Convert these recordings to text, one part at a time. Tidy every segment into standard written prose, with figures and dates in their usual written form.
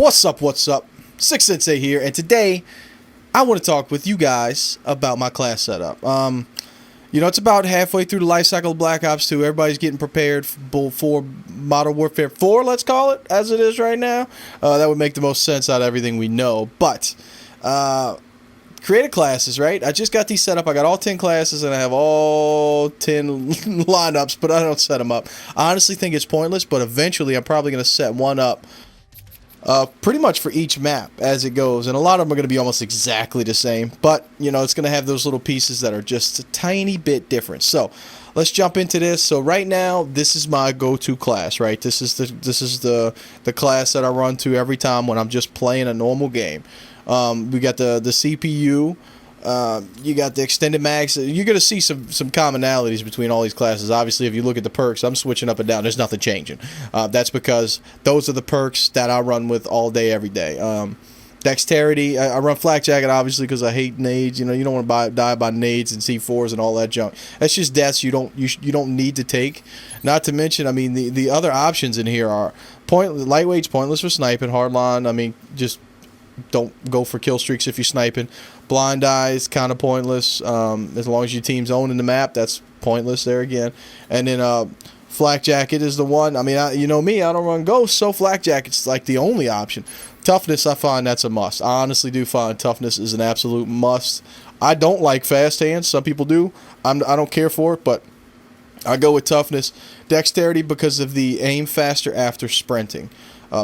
What's up, what's up? Six Sensei here, and today I want to talk with you guys about my class setup. It's about halfway through the life cycle of Black Ops 2. Everybody's getting prepared for Modern Warfare 4, let's call it, as it is right now. That would make the most sense out of everything we know. But, creative classes, right? I just got these set up. I got all 10 classes, and I have all 10 lineups, but I don't set them up. I honestly think it's pointless, but eventually I'm probably going to set one up pretty much for each map as it goes, and a lot of them are going to be almost exactly the same, but it's going to have those little pieces that are just a tiny bit different. So let's jump into this. So right now, this is my go-to class, right? This is the class that I run to every time when I'm just playing a normal game. We got the CPU. You got the extended mags. You're going to see some commonalities between all these classes. Obviously, if you look at the perks, I'm switching up and down. There's nothing changing. That's because those are the perks that I run with all day, every day. Dexterity, I run flak jacket, obviously, because I hate nades. You don't want to die by nades and C4s and all that junk. That's just deaths you don't need to take. Not to mention, I mean, the other options in here are lightweight's pointless for sniping. Hardline, I mean, just don't go for kill streaks if you're sniping. Blind eyes, kind of pointless. As long as your team's owning the map, that's pointless there again. And then flak jacket is the one. I mean, you know me, I don't run ghost, so flak jacket's like the only option. Toughness, I find that's a must. I honestly do find toughness is an absolute must. I don't like fast hands. Some people do. I don't care for it, but I go with toughness. Dexterity because of the aim faster after sprinting.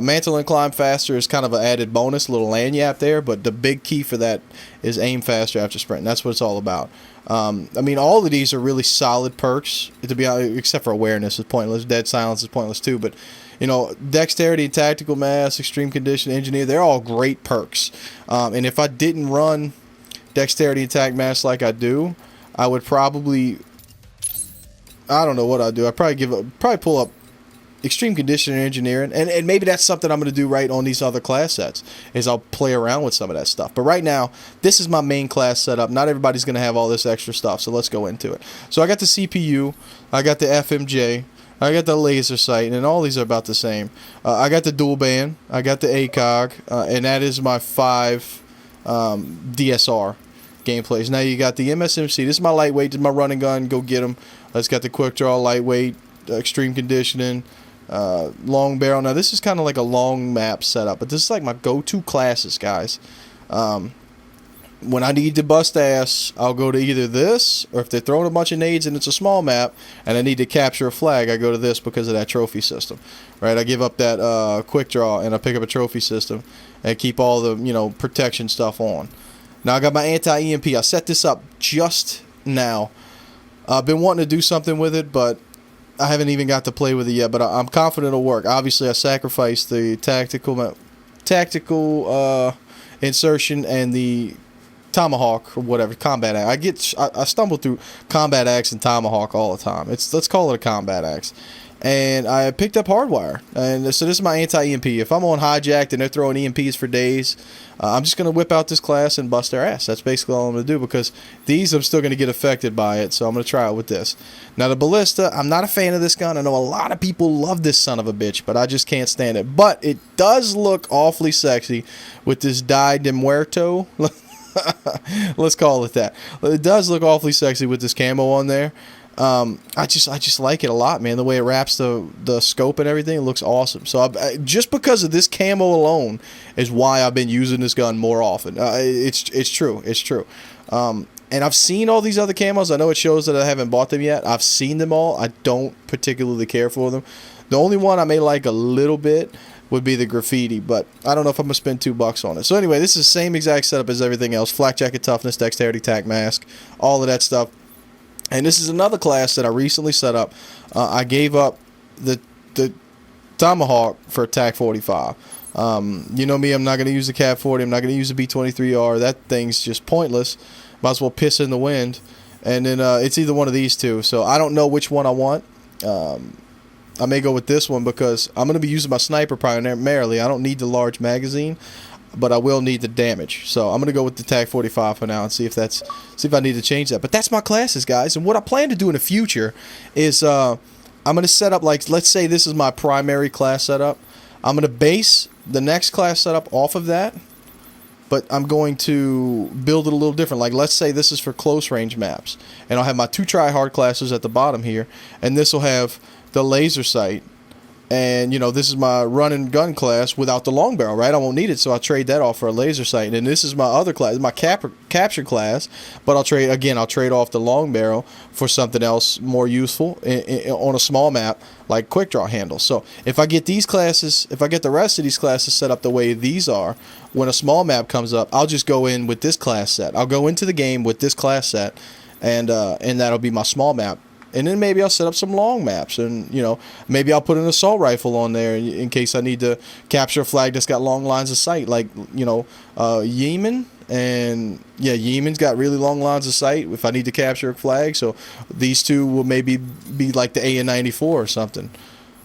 Mantle and climb faster is kind of an added bonus, little lanyap there, but the big key for that is aim faster after sprinting. That's what it's all about. I mean, all of these are really solid perks, to be honest, except for awareness is pointless. Dead silence is pointless too, but dexterity, tactical mass, extreme condition, engineer, they're all great perks. And if I didn't run dexterity, attack, mass like I do, I would probably, I don't know what I'd do. I'd probably pull up extreme condition and engineering, and maybe that's something I'm going to do right on these other class sets, is I'll play around with some of that stuff. But right now, this is my main class setup. Not everybody's going to have all this extra stuff, so let's go into it. So I got the CPU, I got the FMJ, I got the laser sight, and all these are about the same. I got the dual band, I got the ACOG, and that is my 5 DSR gameplays. Now you got the MSMC. This is my lightweight, this is my running gun, go get them. It's got the quick draw, lightweight, extreme conditioning, long barrel. Now this is kind of like a long map setup, but this is like my go-to classes, guys. When I need to bust ass, I'll go to either this, or if they're throwing a bunch of nades and it's a small map and I need to capture a flag, I go to this because of that trophy system, right? I give up that quick draw and I pick up a trophy system and keep all the protection stuff on. Now I got my anti-EMP. I set this up just now. I've been wanting to do something with it, but I haven't even got to play with it yet, but I'm confident it'll work. Obviously, I sacrificed the tactical insertion and the tomahawk or whatever, combat axe. I stumble through combat axe and tomahawk all the time. Let's call it a combat axe. And I picked up hardwire, and so this is my anti-EMP. If I'm on hijacked and they're throwing EMPs for days, I'm just going to whip out this class and bust their ass. That's basically all I'm going to do, because these I'm still going to get affected by it, so I'm going to try it with this. Now the ballista, I'm not a fan of this gun. I know a lot of people love this son of a bitch, but I just can't stand it. But it does look awfully sexy with this Die de Muerto. Let's call it that. It does look awfully sexy with this camo on there. I just like it a lot, man. The way it wraps the scope and everything, it looks awesome. So just because of this camo alone is why I've been using this gun more often. It's true. And I've seen all these other camos. I know it shows that I haven't bought them yet. I've seen them all. I don't particularly care for them. The only one I may like a little bit would be the graffiti, but I don't know if I'm going to spend $2 on it. So anyway, this is the same exact setup as everything else. Flak jacket, toughness, dexterity, tac mask, all of that stuff. And this is another class that I recently set up. I gave up the Tomahawk for TAC 45. You know me, I'm not going to use the Cat 40. I'm not going to use the B23R. That thing's just pointless. Might as well piss in the wind. And then it's either one of these two. So I don't know which one I want. I may go with this one because I'm going to be using my sniper primarily. I don't need the large magazine, but I will need the damage. So I'm going to go with the TAC 45 for now and see if I need to change that. But that's my classes, guys. And what I plan to do in the future is I'm going to set up, like, let's say this is my primary class setup. I'm going to base the next class setup off of that, but I'm going to build it a little different. Like, let's say this is for close range maps, and I'll have my 2 try-hard classes at the bottom here, and this will have the laser sight. And, you know, this is my run and gun class without the long barrel, right? I won't need it, so I'll trade that off for a laser sight. And this is my other class, my capture class, but I'll trade off the long barrel for something else more useful on a small map, like quick draw handles. So if I get these classes, if I get the rest of these classes set up the way these are, when a small map comes up, I'll just go in with this class set. I'll go into the game with this class set, and that'll be my small map. And then maybe I'll set up some long maps, and, you know, maybe I'll put an assault rifle on there in case I need to capture a flag that's got long lines of sight, like, you know, Yemen. And yeah, Yemen's got really long lines of sight if I need to capture a flag. So these two will maybe be like the AN-94 or something.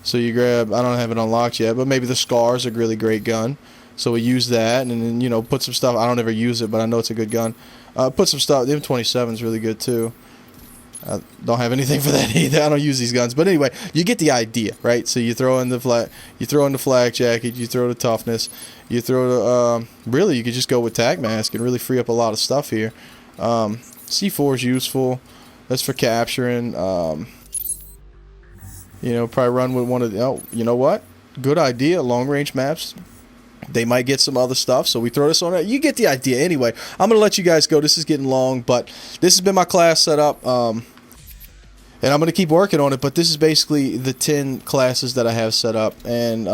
So you grab, I don't have it unlocked yet, but maybe the Scar's a really great gun. So we use that, and then, you know, put some stuff. I don't ever use it, but I know it's a good gun. Put some stuff. The M27's really good too. I don't have anything for that either. I don't use these guns, but anyway, you get the idea, right? So you throw in the flak jacket, you throw the toughness, you throw the really, you could just go with tag mask and really free up a lot of stuff here. C4 is useful. That's for capturing. You know, probably run with one of the. Oh, you know what? Good idea. Long range maps. They might get some other stuff, so we throw this on there. You get the idea. Anyway, I'm going to let you guys go. This is getting long, but this has been my class setup, and I'm going to keep working on it, but this is basically the 10 classes that I have set up, and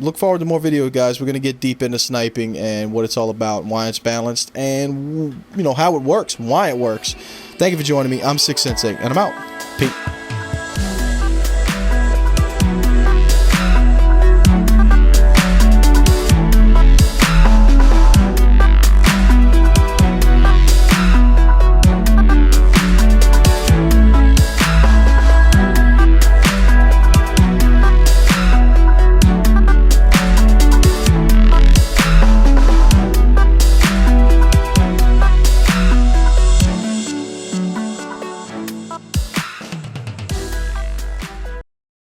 look forward to more videos, guys. We're going to get deep into sniping and what it's all about, and why it's balanced, and, you know, how it works, why it works. Thank you for joining me. I'm 6 Sensei, and I'm out. Peace.